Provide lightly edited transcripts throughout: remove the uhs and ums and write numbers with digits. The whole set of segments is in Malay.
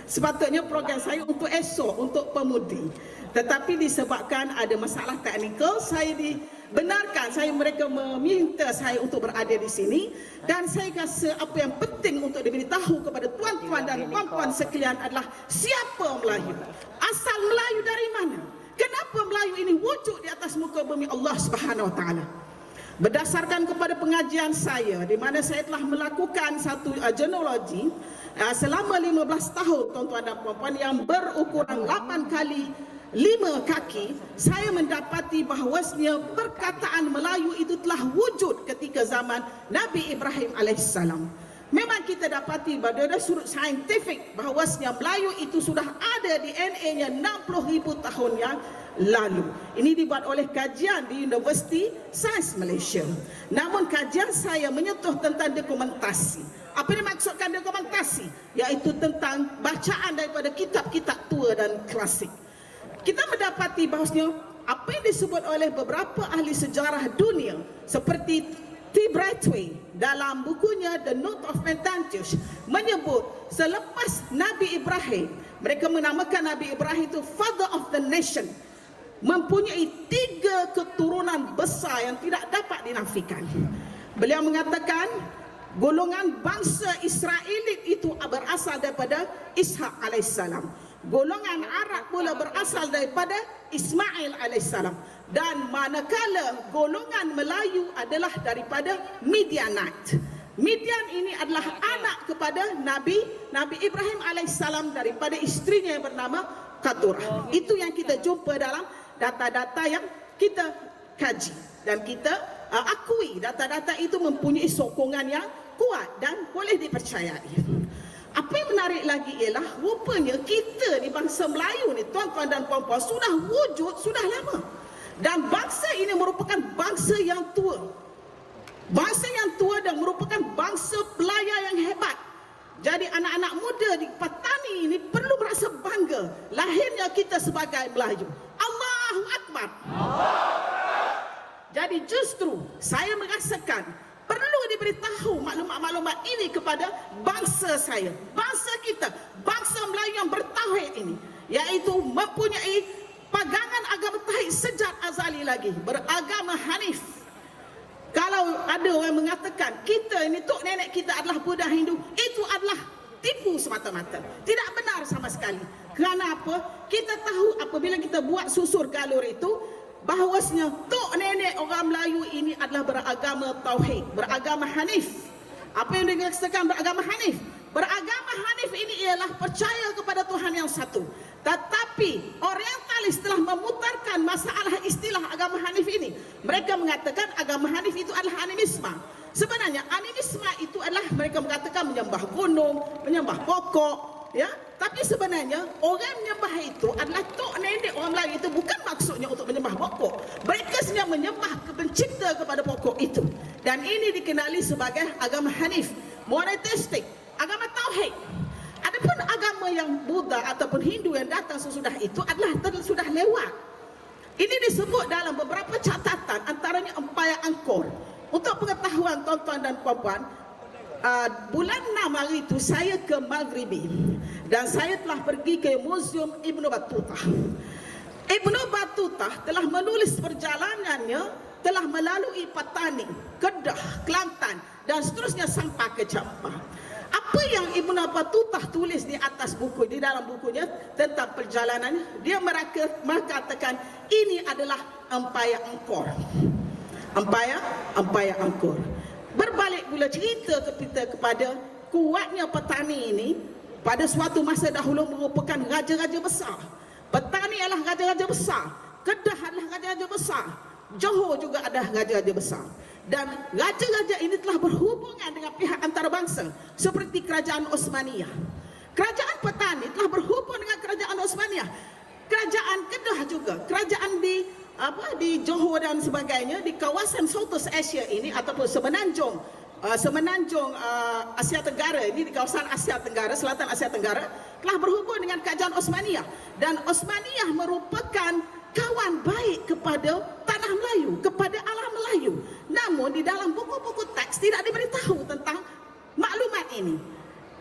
Sepatutnya program saya untuk esok, untuk pemudi. Tetapi disebabkan ada masalah teknikal, saya dibenarkan, mereka meminta saya untuk berada di sini. Dan saya rasa apa yang penting untuk diberitahu kepada tuan-tuan dan puan-puan sekalian adalah siapa Melayu. Asal Melayu dari mana? Kenapa Melayu ini wujud di atas muka bumi Allah Subhanahu Wa Taala? Berdasarkan kepada pengajian saya, di mana saya telah melakukan satu genealogi selama 15 tahun, tuan-tuan dan puan-puan, yang berukuran 8 kali 5 kaki, saya mendapati bahawasanya perkataan Melayu itu telah wujud ketika zaman Nabi Ibrahim alaihissalam. Memang kita dapati pada sudut saintifik bahawasanya Melayu itu sudah ada DNA-nya 60,000 tahun yang lalu. Ini dibuat oleh kajian di Universiti Sains Malaysia. Namun kajian saya menyentuh tentang dokumentasi. Apa yang dimaksudkan dokumentasi? Iaitu tentang bacaan daripada kitab-kitab tua dan klasik. Kita mendapati bahawasanya apa yang disebut oleh beberapa ahli sejarah dunia seperti T. Brightway dalam bukunya The Note of Mentantius menyebut selepas Nabi Ibrahim, mereka menamakan Nabi Ibrahim itu Father of the Nation, mempunyai 3 keturunan besar yang tidak dapat dinafikan. Beliau mengatakan golongan bangsa Israelit itu berasal daripada Ishak alaihissalam. Golongan Arab pula berasal daripada Ismail alaihissalam. Dan manakala golongan Melayu adalah daripada Midianite. Midian ini adalah anak kepada Nabi Ibrahim alaihissalam daripada isterinya yang bernama Keturah. Itu yang kita jumpa dalam data-data yang kita kaji. Dan kita akui data-data itu mempunyai sokongan yang kuat dan boleh dipercayai. Apa yang menarik lagi ialah rupanya kita di bangsa Melayu ni, tuan-tuan dan puan-puan, sudah wujud sudah lama. Dan bangsa ini merupakan bangsa yang tua. Bangsa yang tua dan merupakan bangsa pelayar yang hebat. Jadi anak-anak muda di Patani ini perlu merasa bangga lahirnya kita sebagai Melayu. Allahu Akbar. Jadi justru saya merasakan perlu diberitahu maklumat-maklumat ini kepada bangsa saya, bangsa kita, bangsa Melayu yang bertauhid ini, iaitu mempunyai pegangan agama tauhid sejak azali lagi, beragama Hanif. Kalau ada orang mengatakan kita ini tok nenek kita adalah Buddha Hindu, itu adalah tipu semata-mata. Tidak benar sama sekali. Kerana apa? Kita tahu apabila kita buat susur galur itu, bahawasanya tok nenek orang Melayu ini adalah beragama tauhid, beragama Hanif. Apa yang dikatakan beragama Hanif? Beragama Hanif ini ialah percaya kepada Tuhan yang satu. Tetapi orientalis telah memutarkan masalah istilah agama Hanif ini. Mereka mengatakan agama Hanif itu adalah animisme. Sebenarnya animisme itu adalah mereka mengatakan menyembah gunung, menyembah pokok, ya. Tapi sebenarnya orang menyembah itu adalah tok nenek orang Melayu itu bukan maksudnya untuk menyembah pokok. Mereka sebenarnya menyembah pencipta kepada pokok itu. Dan ini dikenali sebagai agama Hanif, monoteistik, agama tauhid. Adapun agama yang Buddha ataupun Hindu yang datang sesudah itu adalah sudah lewat. Ini disebut dalam beberapa catatan, antaranya Empayar Angkor. Untuk pengetahuan tuan-tuan dan puan-puan, bulan 6 hari itu saya ke Maghribi dan saya telah pergi ke Museum Ibn Battuta. Ibn Battuta telah menulis perjalanannya, telah melalui Patani, Kedah, Kelantan dan seterusnya sampai ke Jampah. Apa yang Ibn Battuta tulis di atas buku, di dalam bukunya tentang perjalanan, dia mengatakan ini adalah Empayar Angkor. Empayar Angkor. Berbalik pula cerita kita kepada kuatnya petani ini pada suatu masa dahulu merupakan raja-raja besar. Petani adalah raja-raja besar, Kedah adalah raja-raja besar, Johor juga ada raja-raja besar. Dan raja-raja ini telah berhubungan dengan pihak antarabangsa seperti kerajaan Osmaniyah. Kerajaan petani telah berhubung dengan kerajaan Osmaniyah. Kerajaan Kedah juga, kerajaan di Johor dan sebagainya, di kawasan Southeast Asia ini ataupun semenanjung Asia Tenggara ini, di kawasan Asia Tenggara, Selatan Asia Tenggara, telah berhubung dengan kerajaan Osmaniyah. Dan Osmaniyah merupakan kawan baik kepada tanah Melayu, kepada alam Melayu. Namun di dalam buku-buku teks tidak diberitahu tentang maklumat ini.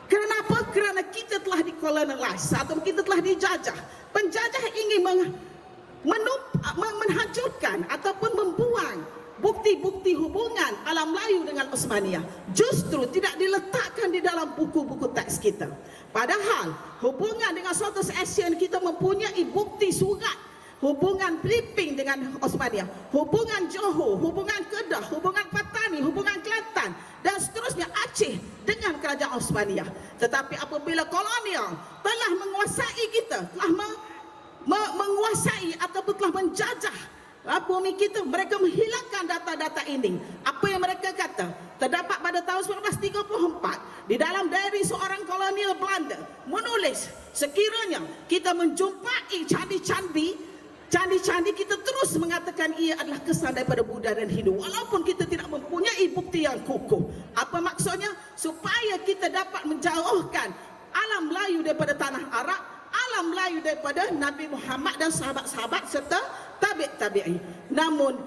Kerana Kenapa? Kerana kita telah dikolonialisasi atau kita telah dijajah. Penjajah ingin menghancurkan ataupun membuang bukti-bukti hubungan alam Melayu dengan Osmaniyah. Justru tidak diletakkan di dalam buku-buku teks kita. Padahal hubungan dengan Southeast Asian kita mempunyai bukti surat hubungan briefing dengan Osmaniyah, hubungan Johor, hubungan Kedah, hubungan Patani, hubungan Kelantan dan seterusnya Aceh dengan kerajaan Osmaniyah. Tetapi apabila kolonial telah menguasai kita, telah menguasai ataupun telah menjajah bumi kita, mereka menghilangkan data-data ini. Apa yang mereka kata? Terdapat pada tahun 1934 di dalam diary seorang kolonial Belanda menulis, sekiranya kita menjumpai candi-candi, kita terus mengatakan ia adalah kesan daripada Buddha dan Hindu walaupun kita tidak mempunyai bukti yang kukuh. Apa maksudnya? Supaya kita dapat menjauhkan alam Melayu daripada tanah Arab, alam Melayu daripada Nabi Muhammad dan sahabat-sahabat serta tabi'i. Namun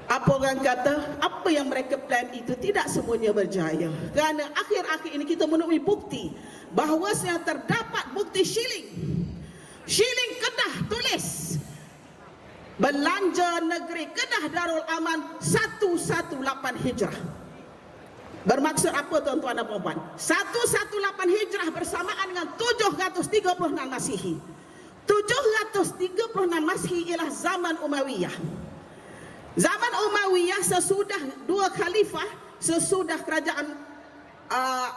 apa orang kata, apa yang mereka plan itu tidak semuanya berjaya. Kerana akhir-akhir ini kita menemui bukti bahawa terdapat bukti Shilling Kedah tulis belanja negeri Kedah Darul Aman 118 Hijrah. Bermaksud apa tuan-tuan dan puan-puan? 118 Hijrah bersamaan dengan 736 Masihi. 736 Masihi ialah zaman Umayyah. Zaman Umayyah sesudah dua khalifah, sesudah kerajaan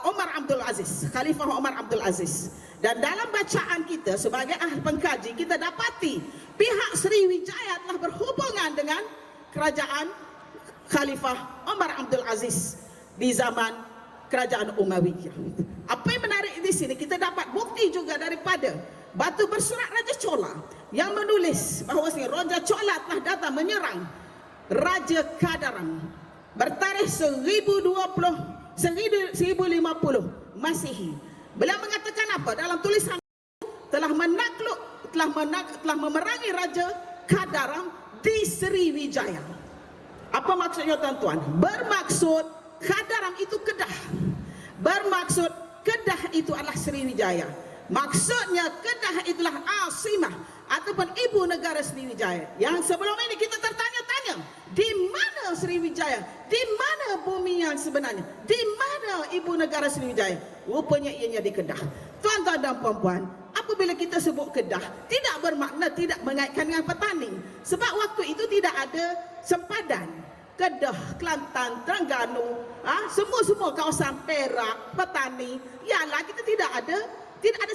Umar Abdul Aziz, Khalifah Umar Abdul Aziz. Dan dalam bacaan kita sebagai ahli pengkaji, kita dapati pihak Sriwijaya telah berhubungan dengan kerajaan Khalifah Umar Abdul Aziz di zaman kerajaan Umayyah. Apa yang menarik di sini, kita dapat bukti juga daripada batu bersurat Raja Chola yang menulis bahawa Raja Chola telah datang menyerang Raja Kadaram bertarikh 1050 Masihi. Beliau mengatakan apa? Dalam tulisan telah memerangi Raja Kadaram di Sriwijaya. Apa maksudnya tuan-tuan? Bermaksud Kadaram itu Kedah. Bermaksud Kedah itu adalah Sriwijaya. Maksudnya Kedah itulah Asimah ataupun ibu negara Sriwijaya. Yang sebelum ini kita tertanya-tanya, di mana Sriwijaya? Di mana bumi yang sebenarnya? Di mana ibu negara Sriwijaya? Rupanya ianya di Kedah. Tuan-tuan dan puan-puan, apabila kita sebut Kedah, tidak bermakna tidak mengaitkan dengan petani. Sebab waktu itu tidak ada sempadan. Kedah, Kelantan, Terengganu, semua kawasan Perak, petani, ialah kita tidak ada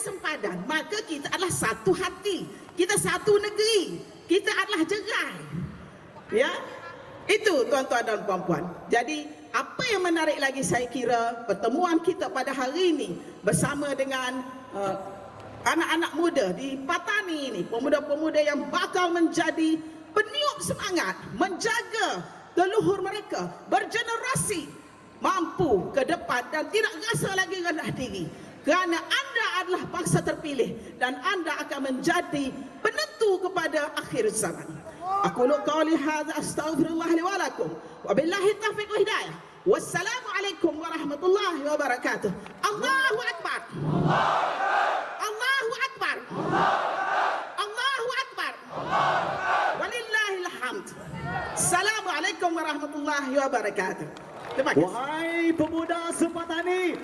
sempadan. Maka kita adalah satu hati, kita satu negeri, kita adalah jerai. Ya, itu tuan-tuan dan puan-puan. Jadi apa yang menarik lagi saya kira pertemuan kita pada hari ini bersama dengan anak-anak muda di Patani ini, pemuda-pemuda yang bakal menjadi peniup semangat menjaga leluhur mereka bergenerasi mampu ke depan dan tidak rasa lagi rendah diri. Kerana anda adalah bangsa terpilih dan anda akan menjadi penentu kepada akhir zaman. Aqulu qawli hadza astaghfirullah li wa lakum wa billahi taufiq wa hidayah. Wassalamualaikum warahmatullahi wabarakatuh. Allahu akbar. Allahu akbar. Allahu akbar. Walillahil hamd. Assalamualaikum warahmatullahi wabarakatuh. Terima kasih. Wahai pemuda sepatani,